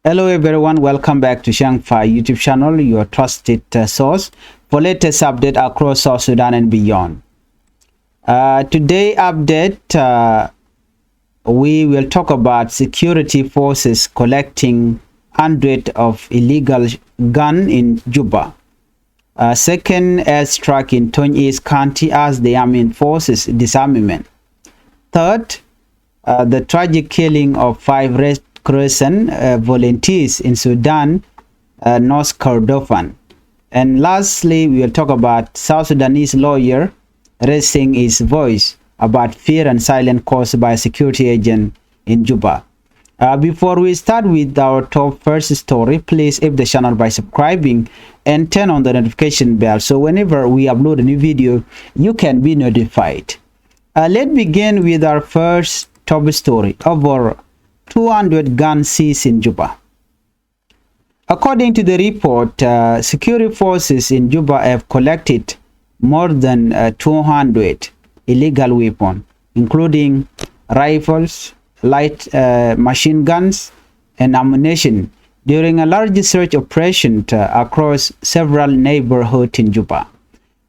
Hello everyone, welcome back to Changfied YouTube channel, your trusted source for latest update across South Sudan and beyond. Today update, we will talk about security forces collecting hundreds of illegal gun in Juba. Second airstrike in Tonj County as the army forces disarmament. Third, the tragic killing of 5 Red Crescent volunteers in Sudan, North Kordofan. And lastly, we will talk about South Sudanese lawyer raising his voice about fear and silence caused by a security agent in Juba. Before we start with our top first story, please help the channel by subscribing and turn on the notification bell so whenever we upload a new video, you can be notified. Let's begin with our first top story. Over 200 guns seized in Juba. According to the report, security forces in Juba have collected more than 200 illegal weapons, including rifles, light machine guns, and ammunition during a large search operation across several neighborhoods in Juba.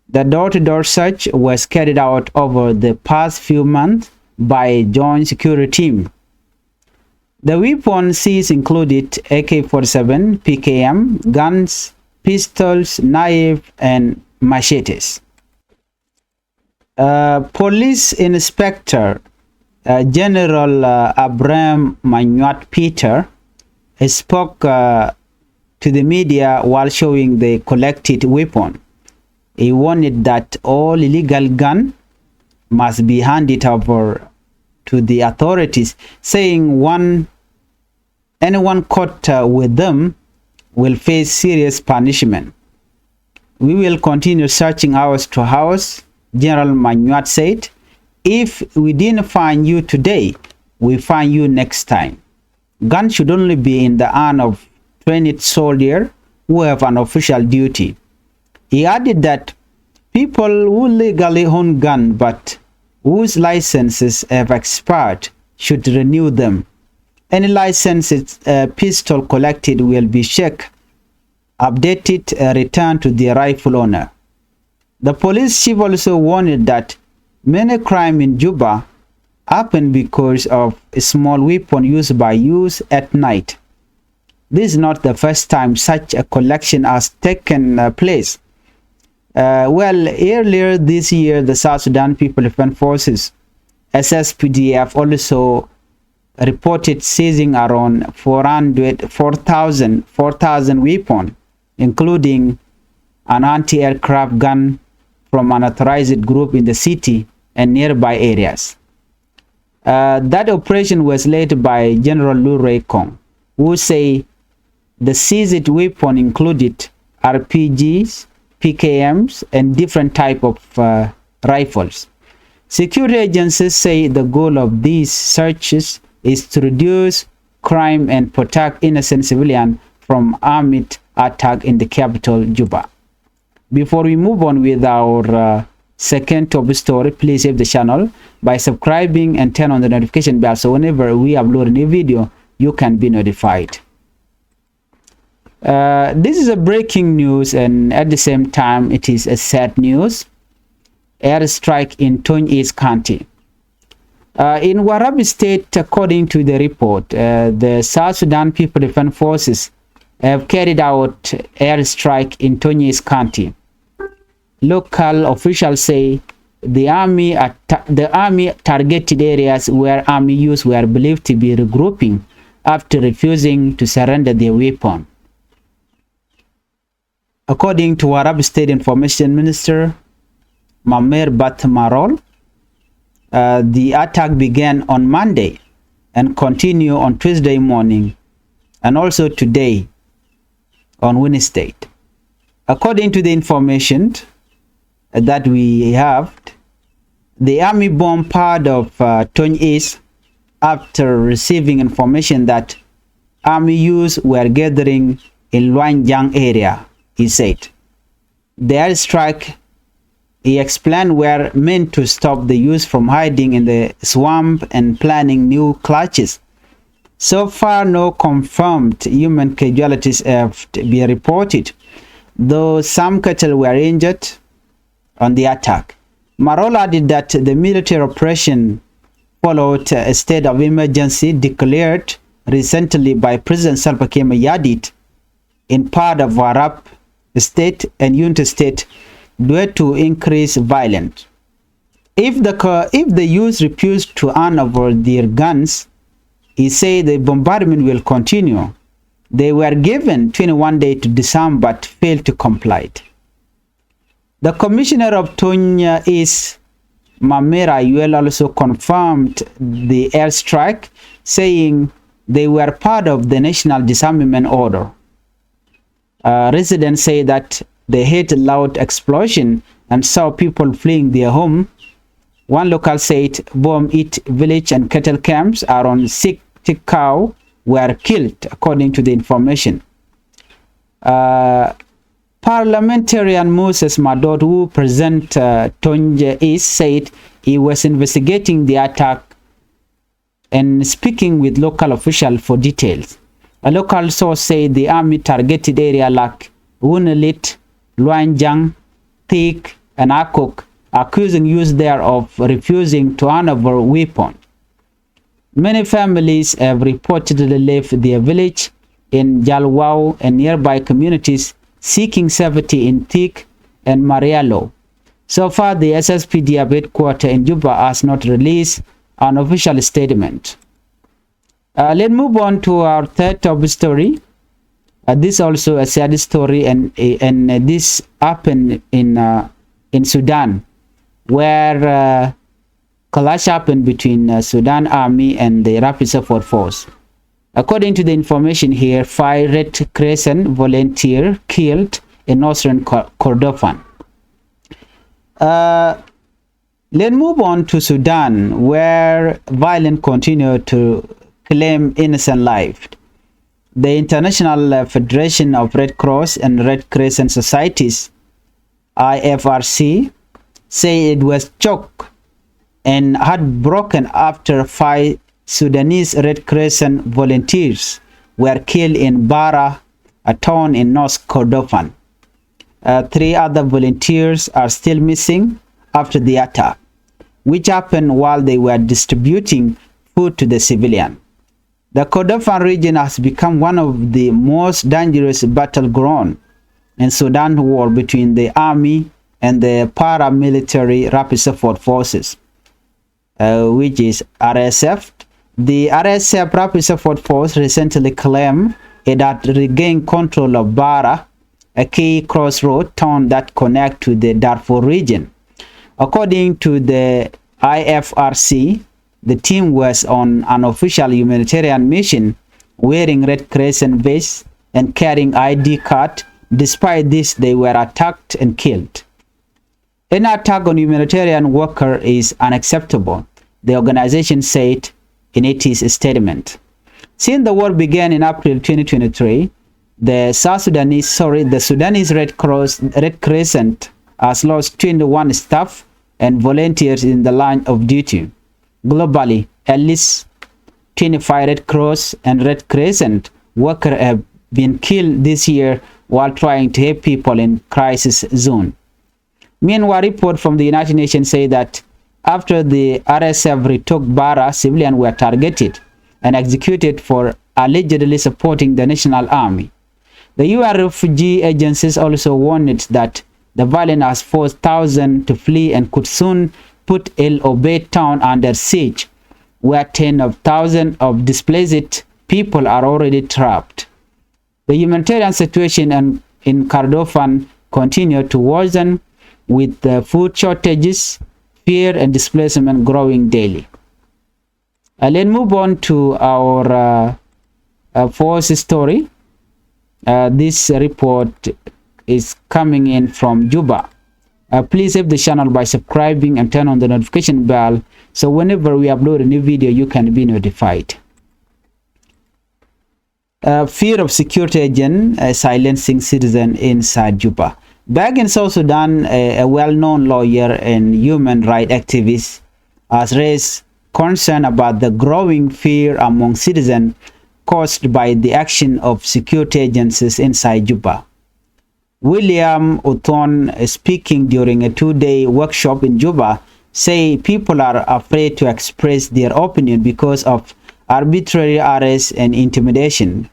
The door-to-door search was carried out over the past few months by a joint security team. The weapons seized included AK-47, PKM, guns, pistols, knives, and machetes. Police Inspector General Abraham Manuat Peter spoke to the media while showing the collected weapon. He warned that all illegal guns must be handed over to the authorities, saying anyone caught with them will face serious punishment. We will continue searching house to house, General Manuat said. If we didn't find you today, we find you next time. Guns should only be in the hand of trained soldiers who have an official duty. He added that people who legally own guns but whose licenses have expired should renew them. Any licensed pistol collected will be checked, updated, and returned to the rifle owner. The police chief also warned that many crimes in Juba happen because of a small weapon used by youth at night. This is not the first time such a collection has taken place. Earlier this year, the South Sudan People Defense Forces, SSPDF, also reported seizing around 4,000 weapons, including an anti-aircraft gun from an authorized group in the city and nearby areas. That operation was led by General Lu Kong, who say the seized weapon included RPGs, PKMs, and different type of rifles. Security agencies say the goal of these searches is to reduce crime and protect innocent civilians from armed attack in the capital, Juba. Before we move on with our second top story, please save the channel by subscribing and turn on the notification bell so whenever we upload a new video, you can be notified. This is a breaking news, and at the same time it is a sad news. Airstrike in Tonj County. In Warabi State, according to the report, the South Sudan People Defense Forces have carried out airstrike in Tonj County. Local officials say the army targeted areas where army youths were believed to be regrouping after refusing to surrender their weapon. According to Arab State Information Minister Mamer Batmarol, the attack began on Monday and continued on Tuesday morning and also today on Wednesday. According to the information that we have, the army bombed part of Tonj after receiving information that army youths were gathering in Luanjang area, he said. The airstrike, he explained, were meant to stop the youth from hiding in the swamp and planning new clutches. So far, no confirmed human casualties have been reported, though some cattle were injured on the attack. Marol added that the military operation followed a state of emergency declared recently by President Salva Kiir Mayardit in part of Warab state and Unity state due to increased violence. If the youth refuse to hand over their guns, he said the bombardment will continue. They were given 21 days to disarm but failed to comply. The commissioner of Tonj East, Mamera Yuel, also confirmed the airstrike, saying they were part of the national disarmament order. Residents say that they heard a loud explosion and saw people fleeing their home. One local said bomb hit village and cattle camps around 60 cows were killed, according to the information. Parliamentarian Moses Madot, who present Tonj East, said he was investigating the attack and speaking with local officials for details. A local source said the army targeted areas like Wunelit, Luanjang, Thik, and Akok, accusing youth there of refusing to hand over weapons. Many families have reportedly left their village in Jalwao and nearby communities, seeking safety in Thik and Marialo. So far, the SSPDF headquarters in Juba has not released an official statement. Let's move on to our third top story. This also a sad story, and this happened in Sudan, where clash happened between Sudan Army and the Rapid Support Force. According to the information here, 5 Red Crescent volunteers killed in northern Kordofan. Let's move on to Sudan, where violence continued to claim innocent life. The International Federation of Red Cross and Red Crescent Societies, IFRC, say it was shocked and heartbroken after 5 Sudanese Red Crescent volunteers were killed in Bara, a town in North Kordofan. 3 other volunteers are still missing after the attack, which happened while they were distributing food to the civilians. The Kordofan region has become one of the most dangerous battlegrounds in Sudan war between the army and the paramilitary Rapid Support Forces, which is RSF. The RSF Rapid Support Force recently claimed it had regained control of Bara, a key crossroad town that connects to the Darfur region. According to the IFRC, the team was on an official humanitarian mission, wearing Red Crescent vests and carrying ID card. Despite this, they were attacked and killed. An attack on humanitarian worker is unacceptable, the organization said in its statement. Since the war began in April 2023, the Sudanese Red Crescent has lost 21 staff and volunteers in the line of duty. Globally, at least 25 Red Cross and Red Crescent workers have been killed this year while trying to help people in crisis zone. Meanwhile, reports from the United Nations say that after the RSF retook Bara, civilians were targeted and executed for allegedly supporting the national army. The UN refugee agencies also warned that the violence has forced thousands to flee and could soon put El Obeid town under siege, where tens of thousands of displaced people are already trapped. The humanitarian situation in Kordofan continued to worsen, with the food shortages, fear, and displacement growing daily. Let's move on to our fourth story. This report is coming in from Juba. Please help the channel by subscribing and turn on the notification bell so whenever we upload a new video you can be notified. Fear of security agent silencing citizen inside Juba. Back in South Sudan, a well-known lawyer and human rights activist has raised concern about the growing fear among citizens caused by the action of security agencies inside Juba. William Othon, speaking during a 2-day workshop in Juba, say people are afraid to express their opinion because of arbitrary arrests and intimidation.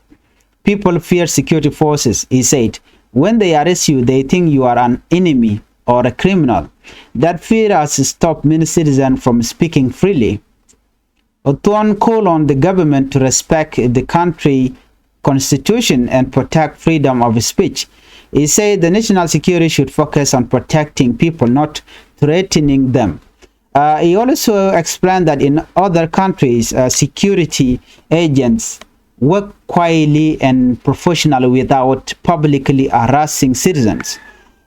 People fear security forces, he said. When they arrest you, they think you are an enemy or a criminal. That fear has stopped many citizens from speaking freely. Othon called on the government to respect the country constitution and protect freedom of speech. He said the national security should focus on protecting people, not threatening them. He also explained that in other countries, security agents work quietly and professionally without publicly harassing citizens.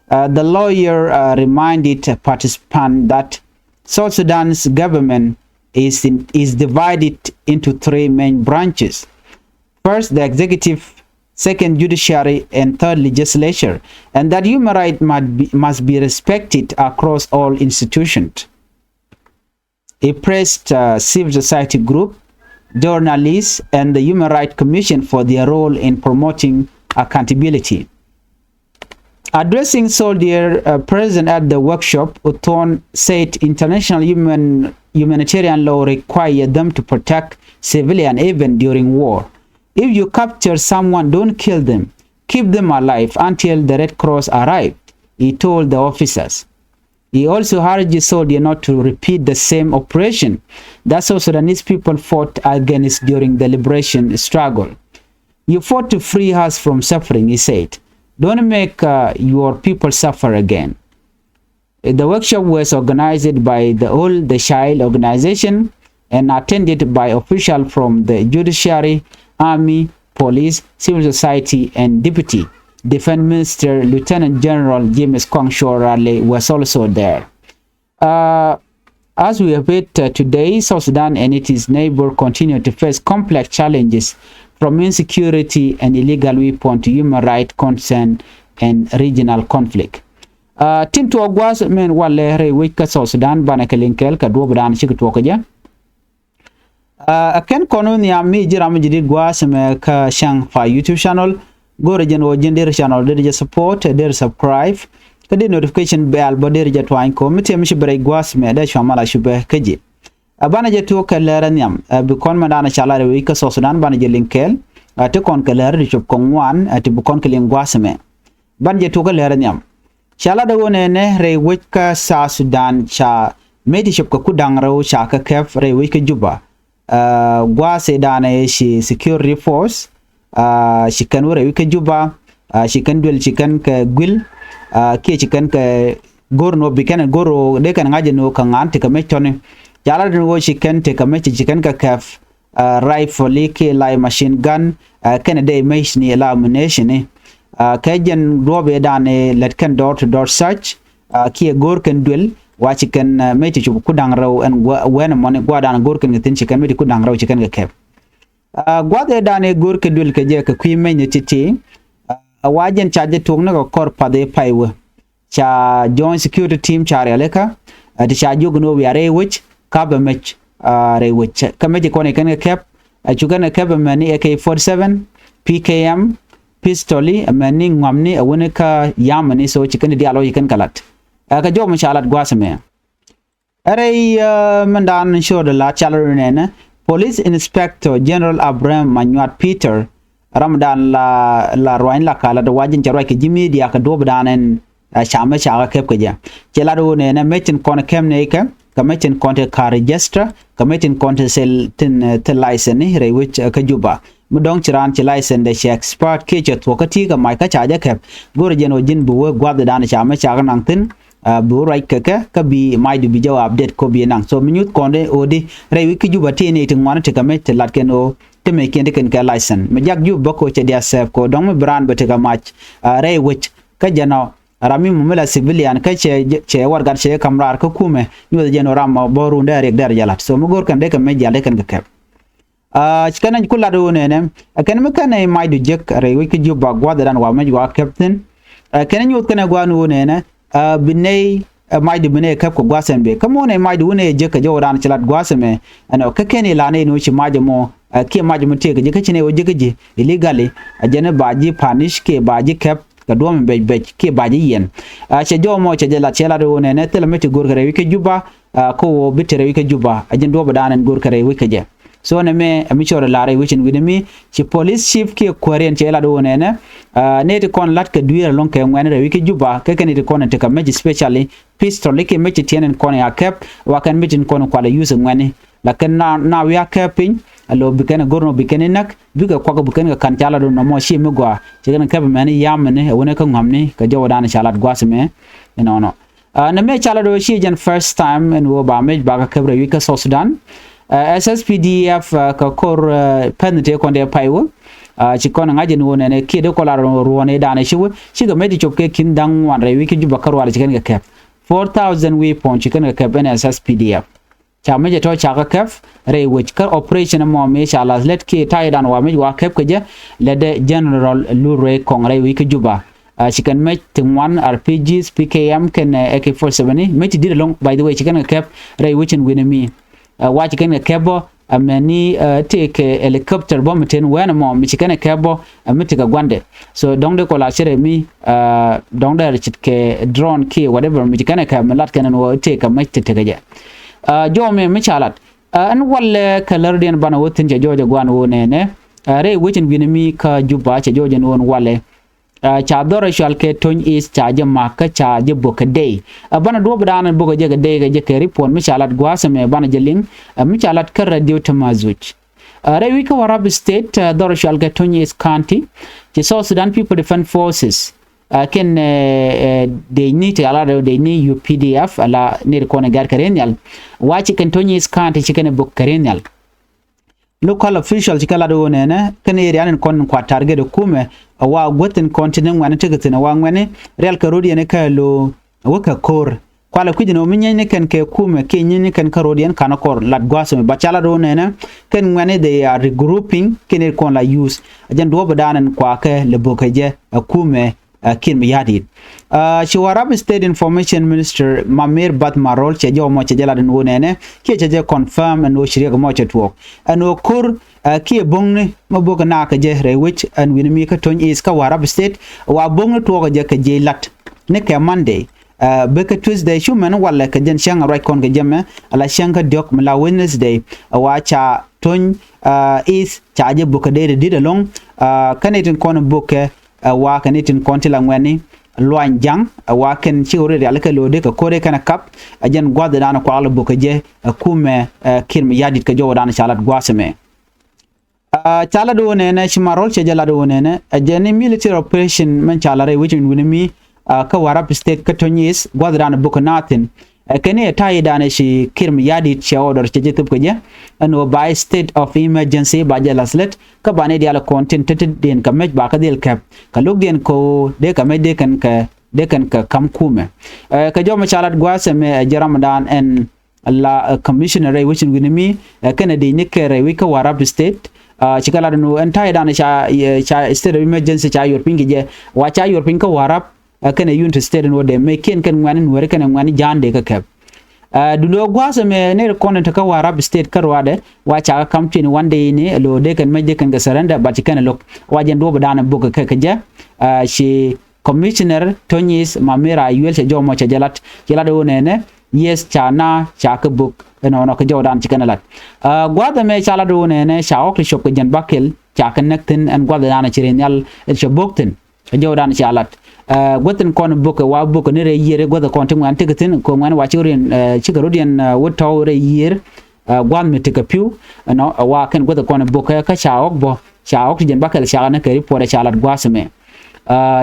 The lawyer reminded participants that South Sudan's government is divided into 3 main branches. First, the executive, second, judiciary, and third, legislature, and that human rights must be respected across all institutions. He praised civil society groups, journalists, and the Human Rights Commission for their role in promoting accountability. Addressing soldier present at the workshop, Othon said international humanitarian law requires them to protect civilians even during war. If you capture someone, don't kill them. Keep them alive until the Red Cross arrived, he told the officers. He also urged soldiers not to repeat the same operation that South Sudanese people fought against during the liberation struggle. You fought to free us from suffering, he said. Don't make your people suffer again. The workshop was organized by the All the Child organization and attended by officials from the judiciary, army, police, civil society, and deputy Defense Minister Lieutenant General James Kwangshorale was also there. As we have heard today, South Sudan and its neighbors continue to face complex challenges from insecurity and illegal weapons to human rights concern and regional conflict. Tim to agwas men wale re wika South Sudan banakelinkel ka duobadan chikutwokaja. Aken kono ni ami jiram jidi gwas me ka Changfied YouTube channel. Go region o jender channel der support der subscribe kadi notification bell bo der jatwain ko mete mishi bere gwas me da chamala shube kaji. Bana je to kalera nyam bi kon madana chalare wi ka South Sudan bana je linkel te kon kalera ri chop kon wan te bu kon kelen gwas me ban je to kalera nyam chala da wone ne re wika South Sudan cha meti chop ko kudang raw cha ka kef re wika Juba gwase dana shi security force she can wear a Juba, she can duel chicken ka gwil, ke chicken ka gorno bikan goro de kan ngaje no kan ante ka metone jala no chicken te ka mechi chicken ka kaf rifle ke lai machine gun kan de mesh ni la ammunition ni ka jen robe dane let kan door to door search ke gor kan duel wa chicken mechi chu kudang raw and when money gwa dan gor kan tin chicken mechi kudang raw chicken ka kaf gwade dane gur ke dul ke je ke kwi menye titi wajen chaje tong na kor pade paiwe cha joint security team cha releka ti cha jogno wi are which ka be mech re which ka meje kone kan kep chugana kep mani AK47 PKM pistoli mani ngamni awone ka yamani so chikan dialo yikan kalat ka jog machalat gwasme are mandan show de la chalorene Police Inspector General Abraham Manuat Peter Ramadan la roin la kala do wajin jarwa ke jimi dia ka do badanen chama cha kep ke ja chela do ne na mechen kon kem ne ka mechen kon te ka register ka mechen kon te sel tin te license ni re which ka Juba mudong chiran che license de expert ke che to ka ti ka mai ka cha ja kep gor jeno jin bu gwa da dan chama cha ka nang tin bu right ka bi mai du bi jaw update ko bi nang so minute konde odi re wiki Juba te ne tin wana te ka met lat ken o te me ken ka license me jak ju bako che dia sef ko dong brand be te ka match re which ka jano rami mumela civilian ka che war gar che kamrar ka kume nyu jeno ram boru ndare dar jalat so mo gor kan de ka me jale kan ka kep chikana kula do ne kan me kan mai du jek re wiki Juba gwa dan wa me gwa captain kan nyu kan gwa no ne binay mai du binay kap ko gwasen be kamo ne mai du ne je ka joran chilat gwaseme ano ka keni la ne no chi maje mo ke majumte ke je chine oje ke illegally ajene baji punish ke baji kep ka dom be ke baji yen che jo mo che la chela do ne tele meti gor kare wike Juba ko bitere wike Juba ajen do badanen gor kare wike je so ne me mi chore lare wichin widemi chi police chief ke koren chela do ne ne te kon lat ke duer lon ke ngwane re wike Juba ke ken te kon te ka meji specially pistol ke meji tienen kon ya kep wa kan meji kon kwala use ngwane la ken na we ya kepin alo bikene gorno bikene nak biga kwaga bikene kan chala do no mo shi mi gwa chigen kebe mani yamne wone ka ngamni ka jawdana chalat gwasme no na me chala do shi jen first time en wo ba me ba ka kebre wika South Sudan SSPDF ka kor penite konde paiwo chikon ngaje no ne kide kola ro ne dana shiwo shiga medi chopke kin dang wan re wiki Juba karwala chigen ka kep 4000 weapon chigen ka kep SSPDF chame je to chaka kef re which kar operation mo me chala let ke taidan wa me wa kef ke je le de general lure kongre wiki Juba chicken me one RPGs PKM ken AK47 me did along by the way chicken kef re which in winemi wa chicken kebo ameni take helicopter bomb ten when mo mi chicken kebo amitika gwande so dong de kola chere mi dong de chitke drone ke whatever mi chicken kef lat ken wo take me teteje jo me chalat an walle kalardian bana wotin je joje gwan wonene re wichin binimi ka Juba che joje non walle cha dora shalke Tonj is cha je makka cha je boka day bana do bana boka je day ga je ke ripon mi chalat gwasame bana je ling mi chalat kar radio tamazuch re wika Warab state dora shalke Tonj is county the South Sudan People Defense Forces ken they need they need UPDF ala need kona gar karenyal wachi ken Tonj is county chicken book karenyal local official chikala do nene ken area nen kon kwa target de kume wa goten continent wan tegatina wa ngwane real karodi ne kalo waka kor kwala kujino minyene ken ke kume ke nyene ken karodi en kana kor lat gwasome bachala do nene ken ngwane they are regrouping ken kon la use ajan do badanen kwa ke le bokaje kume kin miyadid Warab State Information Minister Mamir Bat Marol che jo mo che jala den wonene ke che je confirm and no shirya mo che tuok ano kur ki bongne mo boga na ka je re which and winimi ka Tonj is ka Warab State wa bongne tuok je ka je lat ne ke Monday beka Tuesday human wala ka jen shanga right kon ga jemme ala shanga dok mala Wednesday wa cha Tonj is cha je boka de long kanetin kon boka wa kanitin kontila ngweni loan jang wa ken chiore re alaka lode ka kore kana kap ajen gwada dana ko ala bokaje kume kirmi yadit ka jowa dana chalat gwaseme chala do ne shimarol che jala do ne ajeni military operation man chala re which winimi ka Warab state ka Tonj is gwada dana bokanatin kene tayi dana shi kirmi yadit che order che jetup ka je ano by state of emergency ba jala slet ka bane dia la content den ka mej ba ka del kap ka log den ko de ka mej de kan ka kam kume ka joma chalat gwaseme jaramadan en la commissioner which in winimi kene de nikere wi ka Warab state chikala no entire dana cha state of emergency cha yor pingi je wa cha yor pinga Warab kene unit state no de me ken ngani wore ken ngani jande ka kep dulo gwaseme ne konent ka Warab state karwade wa cha campaign one day ni lo de ken meje ken ga saranda ba ci ken lok wajen do badana buga ka je shi commissioner Tonj is Mamira yel che jomo che jalat do ne yes chana cha ka book no ka jodan ci ken lat gwada me chala do ne sha ok shop ka jan bakel cha kan nakten an gwada dana ci renyal che bokten jodan ci alat goten kon boka wa boka ne re yere goda konti ngwan tegatin ko ngwan wa chirin chigarodian wotaw re yer gwan me tegapiu no wa ken goda kon boka ka chaok bo chaok jen bakal chaana ke report chalat gwasme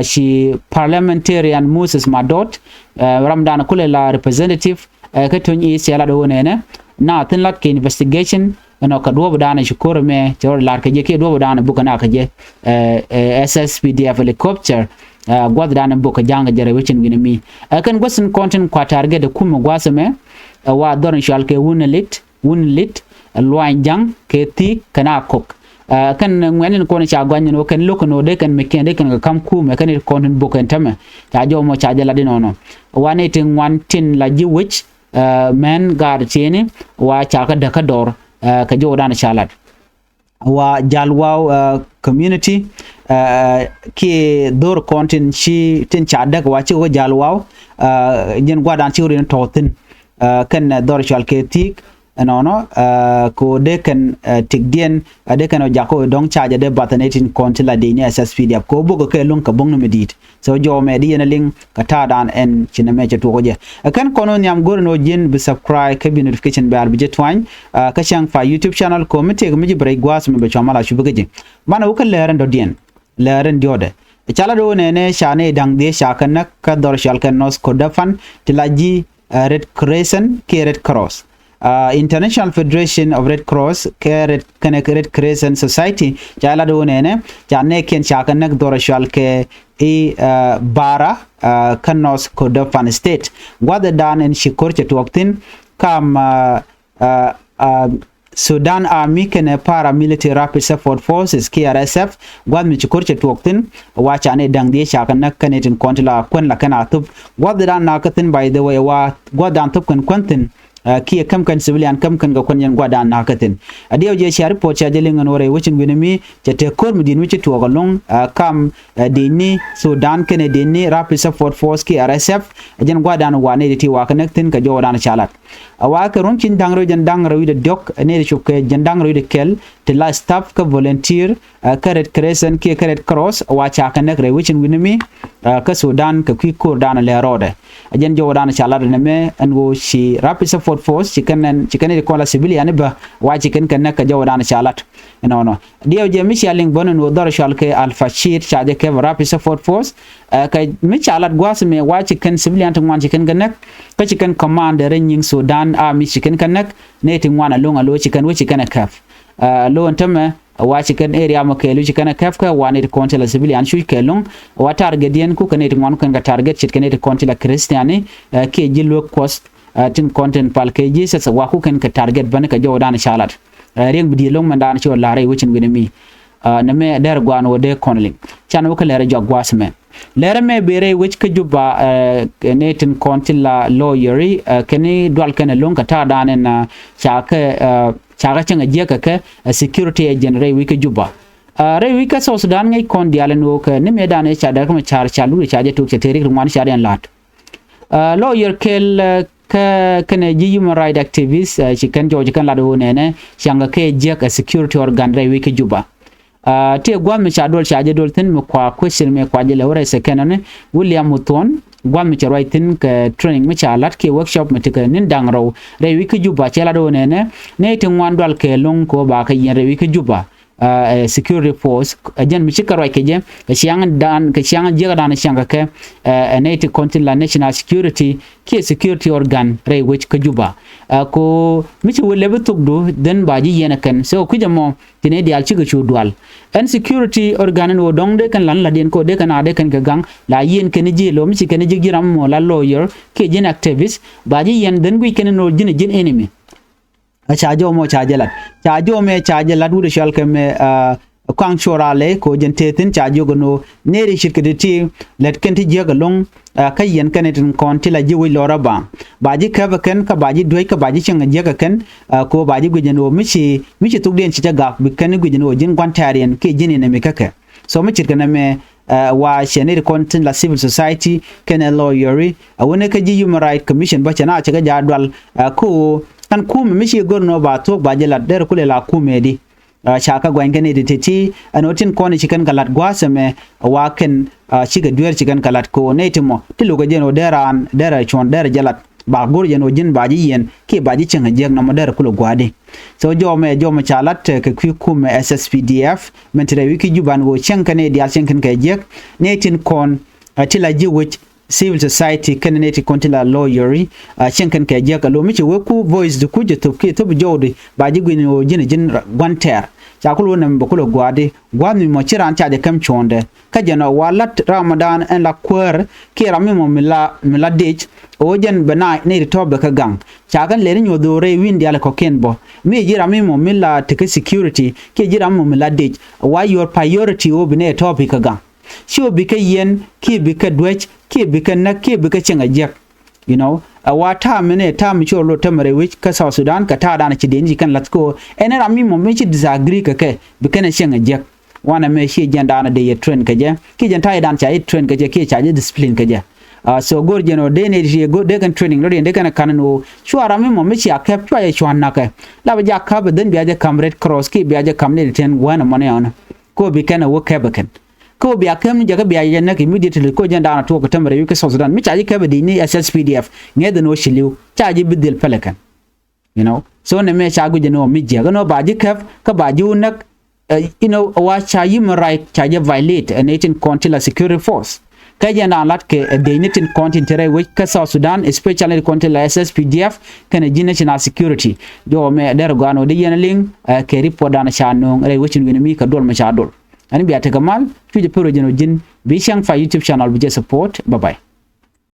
shi parliamentarian Moses Madot ramdan kulela representative ka Tonj is yala do ne na tin lat ke investigation no ka do badana shukor me jor lar ke je ke do badana boka na ka je SSPDF helicopter gwadana boka janga jare wichin winimi kan gosin content kwa target de kuma gwasame wa doran shalke wunlit loan jang ke ti kana kok kan ngwen ko na cha gwanyo no kan lokono de kan mekende kan kam kuma kan content boka ntame ta jo mo cha jala dinono wane tin wan tin la ji which men gar chene wa cha ka daka dor ka jo dana shalat wa jalwa community ki dor content chi tin chadak wa chi jalwa nyen gwadan chi rin totin kan dor chal ke tik no ko de kan tigdien de kan jako dong charge de batanetin content la de ni SSPD ko bugo ke lung ka bong no medit so jo me di na ling ka ta dan en chiname che to je kan kono nyam gor no jin be subscribe ke bi notification bar bi je twan ka Changfied YouTube channel ko mete mi ji break gwas mi be chamala shu bugo je mana u ka leran do dien leran diode chala do ne shane dang de shakan ka dor shal kan nos ko dafan tilaji Red Crescent ke Red Cross International Federation of Red Cross ke Red Crescent Society chala do ne jane ken shakan nak dor shal ke bara kanos ko dafan state wada dan en shikor che tuaktin kam Sudan Army kene paramilitary rapid support forces KRSF gwad mi chukor che tuoktin wacha ne dang die cha kan kanetin kontila kwen la kana tup gwad dan na katin by the way wa gwad dan tup kan kwantin ki kam kan civilian kam kan ga kwanyan gwad dan na katin adiyo je shari po cha je lingan ore wichin winimi che te kor mi din wichi tuogalong kam dini Sudan kene dini rapid support force KRSF jen gwad dan wa ne ti wa connectin ka jo dan chalat awa ka ron kin dangro jan dangro wi de dok ne de chuk jan dangro de kel te la staff ka volunteer ka Red Crescent ki ka Red Cross wa cha ka nak re wichin winimi ka Sudan ka ki kur dan le rode jan jo dan chala ne me an go shi rapid support force chikan de kola civilian ba wa chikan kan ka jo dan chalat no dio je mi shaling bonon wo dor shal ke al fashir cha de ke rapid support force ka mi chalat gwas me wa chikan civilian to wan chikan ganak ka chikan commander ring Sudan Army chikan kanak ne tin wana longa lo chikan wo chikan kaf lo ntama wa chikan area ma ke lo chikan kaf ka wana de kontela civilian shu ke long wa target yen ku kan ne tin wan kan ga target chikan de kontela christiani ke jilo cost tin content pal ke jesus wa ku kan ka target ban ka jodan shalat reng bidi long mandan cho lare wichin winimi na me der gwano de conling chan wo ka lere jogwas me lere me bere which ka juba netin kontila lawyery keni dwal kana long ka ta dan na chaka changa je ka security agent re wi ka juba re wi ka South Sudan ngai kon dialen wo ka ne me dan cha da ka char chalu cha je tuk che terik rwan cha den lat lawyer kel ka kana human right activist chikan jo chikan la do ne changa ke je ka security organ re wi ka juba te gwam mi chadol chaje dol tin mi kwa question me kwa jele ore sekenane William Muton gwam mi charai tin ka training mi chalat ke workshop mi tika nin dangro re wi ka juba chela do ne tin wan dol ke long ko ba ka yen re wi ka juba security force ajan mi chikaro ke je ka chiang je dan chiang ka ne ti kontila national security ke security organ re which ka juba ko mi chi wele betuk do den baji yena kan so ku jamo tine dial chi chu dual and security organ no dong de kan lan la den ko de kan ade kan ga gang la yen ken ji lo mi chi ken ji giram mo la lawyer ke jin activist baji yen den gui ken no jin enemy chajo mo chajo me chajelat du shal ke me kwang chorale ko jentetin chajo gono neri shirkiti let kenti jega long kayen kanetin konti la jiwi lora ba baji ka baken ka baji doy ka baji chenga jega ken ko baji gujeno michi tugden chi jaga biken gujeno jin humanitarian ke jini ne mikake so michi kana me wa sheneri kontin la civil society ken lawyery wona ka ji human right commission ba chana chaga jadwal ko kan kuma mishi gorno ba to ba jela der kule la kumedi chaka gwangene de teti anotin koni chikan galat gwasame waken chiga duer chikan galat ko netimo tilo go jeno deran dera chon der jalat ba gor jeno jin baji yen ke baji chenga jeg no der kulo gwade so jome chalat ke kume SSPDF mentre wiki juban go chenkane dia chenkan ke jeg netin kon tila ji which civil society candidate kontila lawyery chenkan ke je ka lo mi weku voice du kuje to ke to jodi baji gwini jin gwanter cha kulo nam bokulo gwade gwami mo chiran cha de kam chonde ka jeno walat ramadan en la kwer ke rami mo mila dich o jen bana ne to be ka gang cha kan le nyo do re windi ala ko kenbo mi jira mi mo mila take security ke jira mo mila dich why your priority o bine topic ka gang sho bika yen ki bika dwech ki bika na ki bika chenga jek you know what time cho lo tamare which ka South Sudan ka ta dana ci denji kan let's go ene rami mo me ci disagree ka ke be kana shenga je wana me shi janda na de train ka je ki jan ta dan cha train ka je ki cha discipline ka je so gor je no de ne je go de kan training lo de kan kan no chu rami mo me ci akap chwa ye chwan na ka la ba ja ka be den biya je kam red cross ki biya je kam ne ten wana mo ne ona ko bi kana wo ka be kan ko biya kam jaga biya yana ki immediately ko janda na to ko tamare yuke South Sudan mi chaji ka be di ni SSPDF ngede no shiliu chaji bidil pelekan you know so ne me chagu je no mi jaga no baji kaf ka baji unak you know wa chaji right chaji violate a nation control security force ka janda lat ke de nation control tere we ka South Sudan especially control SSPDF kana ji national security do me der gano de yenaling ke report dana chano re wichin winmi ka dol ma cha dol ani biya ta kamal tuje pro jeno jin bi Changfied YouTube channel bi support bye bye